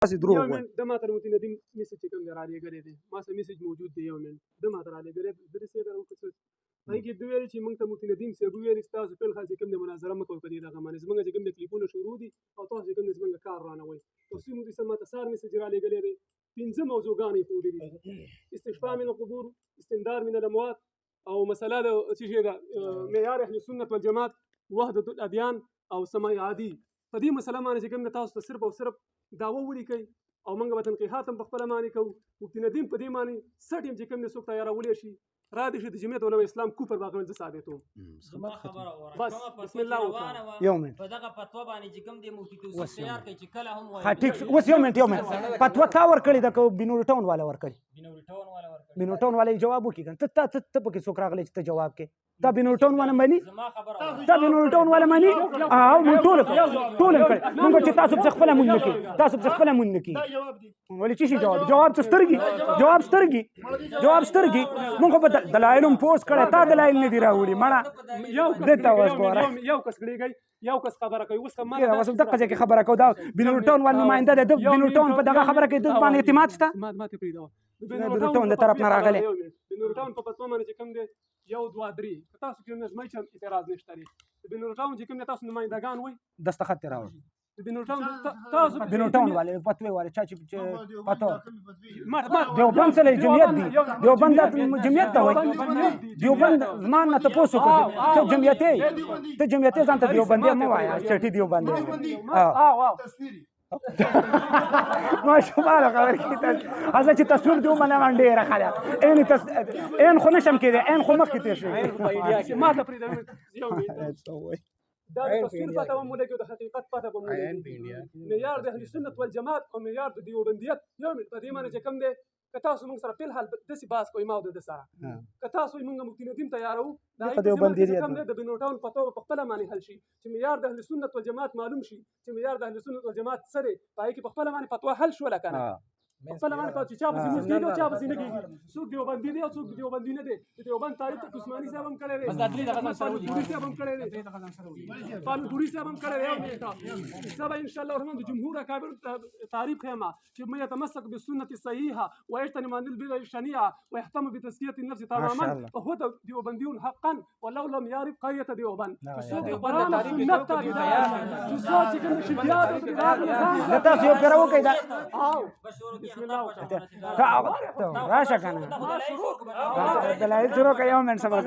دروغ يومين دما تر متي ندیم میسج کوم درالي غړي دي ما سره میسج موجود دی یومين دما درالي غړي درسه درو کڅ هغه د ویل چې موږ ته متي ندیم سی ویل تاسو په خاصه کوم د مناظره مکو په دې دغه باندې زمونږ چې کوم د کلیپونو شروع دي او تاسو کوم زمونږ کار رانه وي تاسو موږ سم تاسو میسج را لګلې دي پنځه موضوعګان په دې استشفاء من القبور استندار من الاموات او مساله د چې دا معیار اهل سنت والجماعت وحدت الاديان او سماع عادي په دې مسله باندې چې کوم تاسو صرف او صرف داوا ولیکي او موږ به تنقیحات هم په خپل باندې کوو مفتي ندیم په دې باندې سټیم چې کوم څوک تیارولې شي را دي چې د جمعیت علماء اسلام کوپر باغ ز ثابتو زما خبره بس بسم الله وکړه یومين په دغه فتوا باندې چې کوم د مفتي توصیف تیار کړي چې کله هم ها ټیک اوس یومين فتوا تا ور کړی د کو بنور ټاون والا ور کړی بنور ټاون والا جواب وکړي ته په کې څوک راغلی چې ته جواب کې دا بنور ټاون والا مانی زما خبره دا بنور ټاون والا مانی او مون ټول کړ موږ چې تاسو څخه خپل مونږ کې تاسو څخه خپل مونږ کې ولې چې شي جواب سترګي موږ په دلایلم پوسټ کړه تا دلایل نه دی راوړي مړه یو دته واسکوره یو کس کړيږي یو کس خبره کوي اوس کوم ما واسم دغه ځکه خبره کو دا بنور ټاون ول نماینده ده بنور ټاون په دغه خبره کې د باندې اعتماد شته ما ته پریدو بنور ټاون د طرف نه راغله بنور ټاون په پتو باندې کوم دی یو دوه درې تاسو کې نه مې چې اعتراض نشته لري بنور ټاون چې کوم تاسو نمائندگان وي دستخط راوړي بنور ټاون تاسو بنور ټاون والے پتوي والے چې پتو دیوبند سره جمعیت دي دیوبند جمعیت ته وایي دیوبند زمان نه تاسو کوي ته جمعیت ځان ته دیوبندي مو وایا چټي دیوبندي ما شمال خبر کیته ازه چې تصویر دیو منه باندې راخاله ان خو نشم کېده ان خو مخ کې تیر ما ته پریدو یو دا تصویر پته و موږ د حقیقت پته و موږ معیار د اهل سنت والجماعت او معیار د دیوبندیت یو په دې معنی چې کوم دی که تاسو موږ سره په حال د سی باس کوی ما د سره که تاسو موږ مفتي ندیم تیارو د دیوبندیت کوم دی د بنور ټاون پته په خپل معنی حل شي چې معیار د اهل سنت والجماعت معلوم شي چې معیار د اهل سنت والجماعت سره پای کې په خپل معنی فتوا حل شو لکنه خپل معنی پاتې چا به موږ کېږي چا به نه کېږي څوک دیوبندي دی او څوک دیوبندي نه دی د دیوبند تاریخ ته عثماني صاحب هم کړی دی بدري دغه صاحب هم کړی دی فالودوري صاحب هم کړی دی سبا ان شاء الله الرحمن د جمهور اکابر تعریف خیمه چې من يتمسك بالسنه الصحيحه ويجتنب عن البدع الشنيعه ويهتم بتزكيه النفس تماما فهو دیوبندي حقا ولو لم يعرف قريه دیوبند قرآن سنت تابع ده تاسو یو پیرو کوي دا بسم الله راشه کنه دلایل شروع کوي یو من سبا